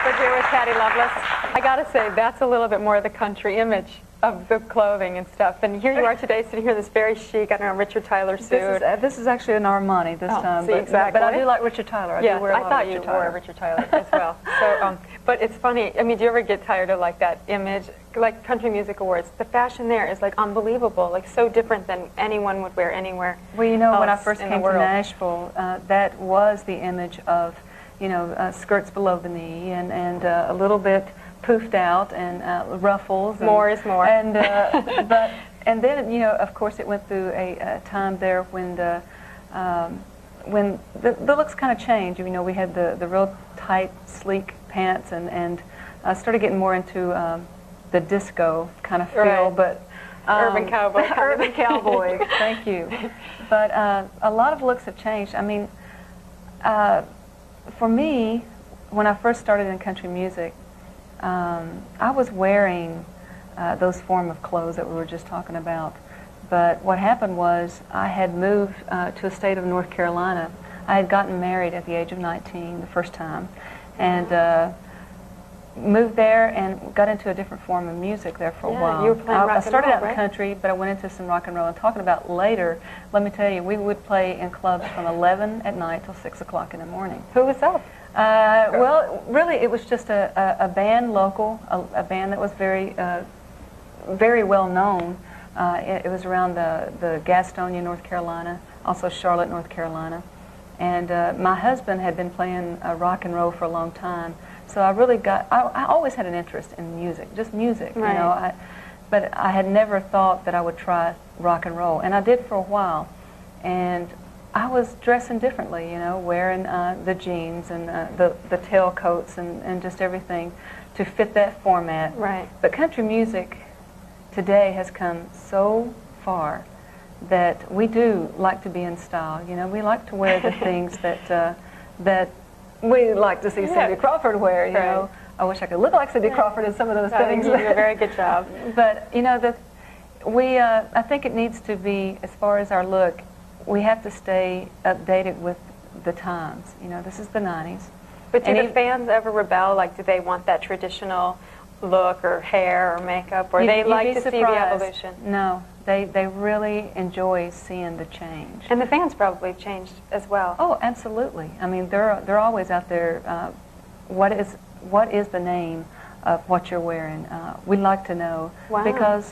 Crawford here with Patty Loveless. I gotta say, that's a little bit more the country image of the clothing and stuff. And here you are today, sitting here in this very chic, I don't know, Richard Tyler suit. This is actually an Armani this time. See, exactly. But I do like Richard Tyler. Yes, I thought you wore Richard Tyler as well. So, but it's funny. I mean, do you ever get tired of like that image, like Country Music Awards? The fashion there is like unbelievable, like so different than anyone would wear anywhere. Well, you know, when I first came to Nashville, that was the image of, you know, skirts below the knee and a little bit poofed out and ruffles. And, more is more. And and then, you know, of course, it went through a time there when the looks kind of changed. You know, we had the real tight, sleek pants and started getting more into the disco kind of feel, right. But urban cowboy. Urban cowboy. Thank you. But a lot of looks have changed. I mean, for me, when I first started in country music, I was wearing those form of clothes that we were just talking about. But what happened was I had moved to a state of North Carolina. I had gotten married at the age of 19 the first time, and moved there and got into a different form of music there for a while. You were playing rock and roll, I started out in right? country, but I went into some rock and roll. And talking about later, let me tell you, we would play in clubs from 11 at night till 6 o'clock in the morning. Who was that? Well, really, it was just a band local, a band that was very, very well known. It was around the Gastonia, North Carolina, also Charlotte, North Carolina. And my husband had been playing rock and roll for a long time. So I really I always had an interest in music, just music, right. You know. But I had never thought that I would try rock and roll. And I did for a while. And I was dressing differently, you know, wearing the jeans and the tailcoats and just everything to fit that format. Right. But country music today has come so far that we do like to be in style. You know, we like to wear the things that we like to see Cindy Crawford wear. You know, I wish I could look like Cindy Crawford in some of those things. You do a very good job. But you know, I think it needs to be, as far as our look, we have to stay updated with the times. You know, this is the 90s. But do the fans ever rebel? Like, do they want that traditional look or hair or makeup, or they like to see the evolution? No, they really enjoy seeing the change. And the fans probably changed as well. Oh, absolutely. I mean, they're always out there. What is the name of what you're wearing? We'd like to know. Wow. Because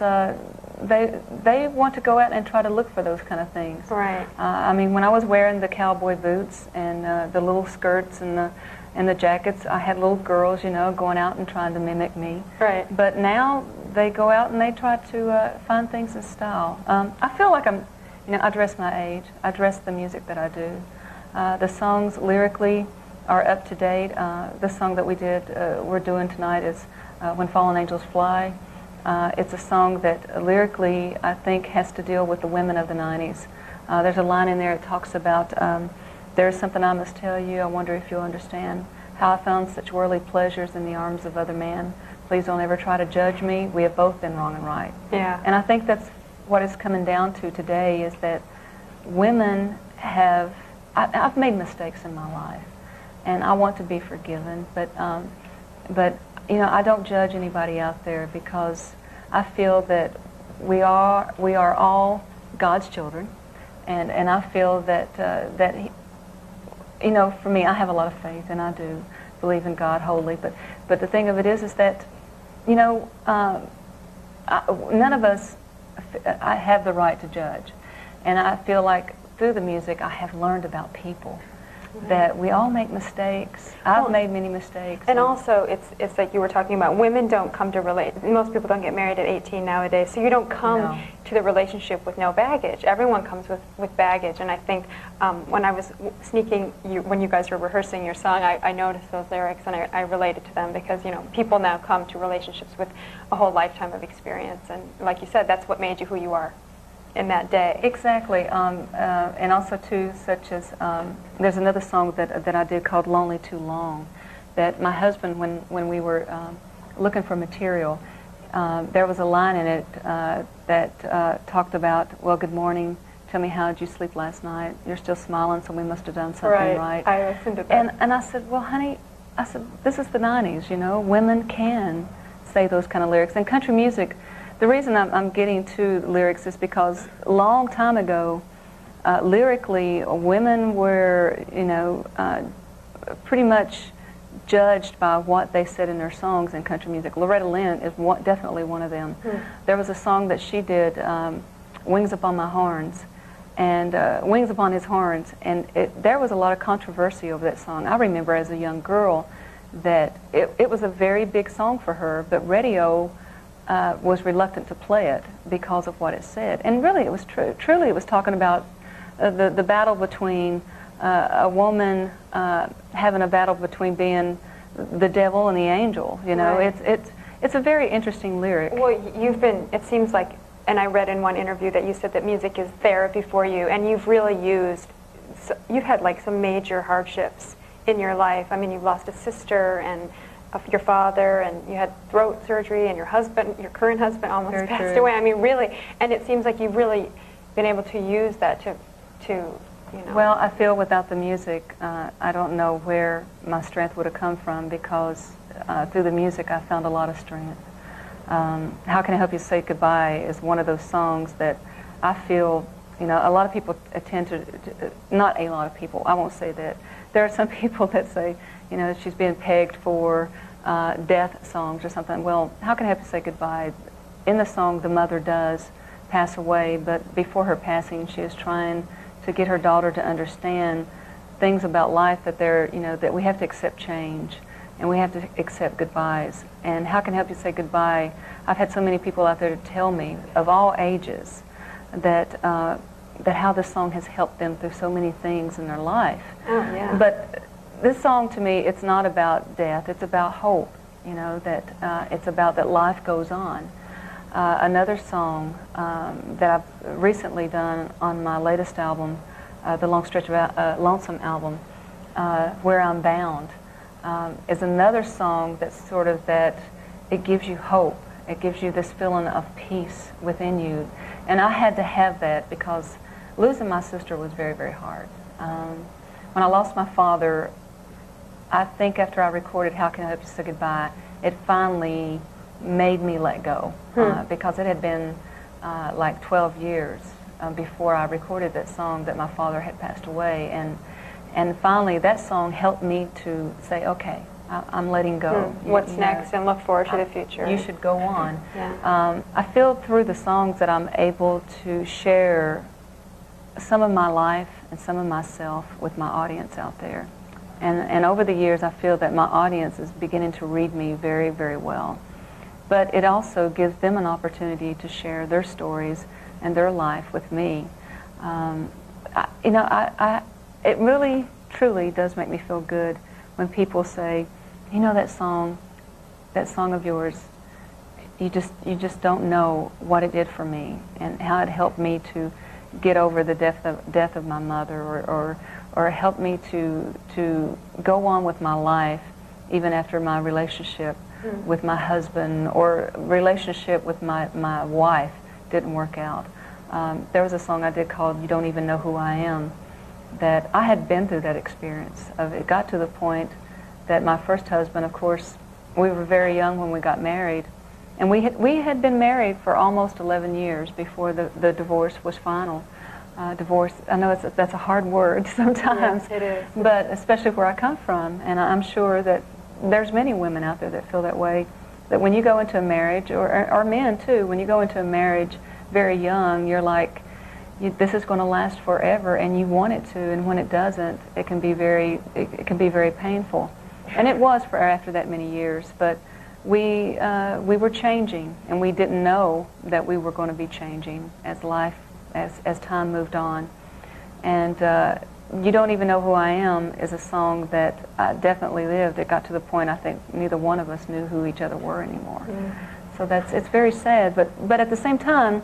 they want to go out and try to look for those kind of things. Right. I mean, when I was wearing the cowboy boots and the little skirts and the jackets, I had little girls, you know, going out and trying to mimic me. Right. But now they go out and they try to find things in style. I feel like you know, I dress my age. I dress the music that I do. The songs lyrically are up to date. The song that we're doing tonight is When Fallen Angels Fly. It's a song that lyrically I think has to deal with the women of the 90s. There's a line in there that talks about there's something I must tell you, I wonder if you'll understand how I found such worldly pleasures in the arms of other men. Please don't ever try to judge me. We have both been wrong and right. Yeah. And I think that's what it's coming down to today, is that women have, I've made mistakes in my life, and I want to be forgiven, but you know, I don't judge anybody out there, because I feel that we are all God's children, and I feel that you know, for me, I have a lot of faith, and I do believe in God wholly. But the thing of it is that, you know, none of us I have the right to judge, and I feel like through the music I have learned about people. That we all make mistakes. I've made many mistakes. And also, it's like you were talking about, women don't come to most people don't get married at 18 nowadays, so you don't come to the relationship with no baggage. Everyone comes with baggage, and I think when I was when you guys were rehearsing your song, I noticed those lyrics, and I related to them, because, you know, people now come to relationships with a whole lifetime of experience, and like you said, that's what made you who you are in that day. Exactly, and also too, such as there's another song that I did called "Lonely Too Long," that my husband, when we were looking for material, there was a line in it that talked about, well, good morning, tell me how did you sleep last night? You're still smiling, so we must have done something right. I listened to that. And I said, well, honey, I said, this is the 90s, you know, women can say those kind of lyrics. And country music, the reason I'm getting to lyrics is because a long time ago, lyrically, women were, you know, pretty much judged by what they said in their songs in country music. Loretta Lynn is definitely one of them. There was a song that she did, Wings Upon My Horns, and Wings Upon His Horns, and there was a lot of controversy over that song. I remember as a young girl that it was a very big song for her, but radio was reluctant to play it because of what it said. And really it was true. Truly it was talking about the battle between a woman having a battle between being the devil and the angel. You know, Right. it's a very interesting lyric. Well, it seems like, and I read in one interview that you said that music is therapy for you, and you've really you've had like some major hardships in your life. I mean, you've lost a sister and your father, and you had throat surgery, and your current husband almost Very passed true. away. I mean, really, and it seems like you've really been able to use that to you know. Well, I feel without the music, I don't know where my strength would have come from, because through the music I found a lot of strength. How Can I Help You Say Goodbye is one of those songs that I feel, you know, a lot of people tend to, not a lot of people, I won't say that. There are some people that say, you know, she's being pegged for death songs or something. Well, How Can I Help You Say Goodbye? In the song, the mother does pass away, but before her passing, she is trying to get her daughter to understand things about life, that that we have to accept change and we have to accept goodbyes. And How Can I Help You Say Goodbye? I've had so many people out there to tell me, of all ages, that how this song has helped them through so many things in their life. Oh, yeah. But this song, to me, it's not about death. It's about hope. You know, that it's about that life goes on. Another song that I've recently done on my latest album, the Long Stretch of Lonesome album, Where I'm Bound, is another song that's sort of that it gives you hope. It gives you this feeling of peace within you. And I had to have that because losing my sister was very, very hard. When I lost my father, I think after I recorded How Can I Help You Say Goodbye, it finally made me let go, because it had been like 12 years before I recorded that song that my father had passed away, and finally that song helped me to say, okay, I'm letting go. What's next, and look forward to the future. You should go on. Yeah. I feel through the songs that I'm able to share some of my life and some of myself with my audience out there. And over the years, I feel that my audience is beginning to read me very, very well. But it also gives them an opportunity to share their stories and their life with me. It really, truly does make me feel good when people say, you know, that song of yours, you just don't know what it did for me and how it helped me to get over the death of my mother, or helped me to go on with my life even after my relationship with my husband or relationship with my wife didn't work out. There was a song I did called You Don't Even Know Who I Am, that I had been through that experience of it got to the point that my first husband, of course, we were very young when we got married, and we had been married for almost 11 years before the divorce was final. Divorce, I know that's a hard word sometimes, Yes, it is. but especially where I come from, and I'm sure that there's many women out there that feel that way, that when you go into a marriage, or men too, when you go into a marriage very young, you're like, this is going to last forever, and you want it to, and when it doesn't, it can be very painful. And it was for after that many years, but we were changing, and we didn't know that we were going to be changing as time moved on. And You Don't Even Know Who I Am is a song that I definitely lived. It got to the point I think neither one of us knew who each other were anymore. So it's very sad, but at the same time,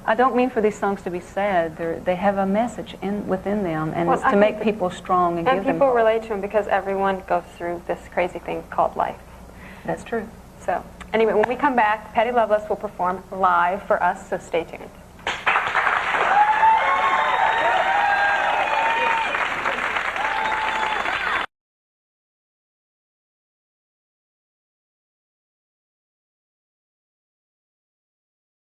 I don't mean for these songs to be sad. They have a message within them, and it's to make people strong and give them people hope. relate to them because everyone goes through this crazy thing called life. That's true. So anyway, when we come back, Patty Loveless will perform live for us, so stay tuned.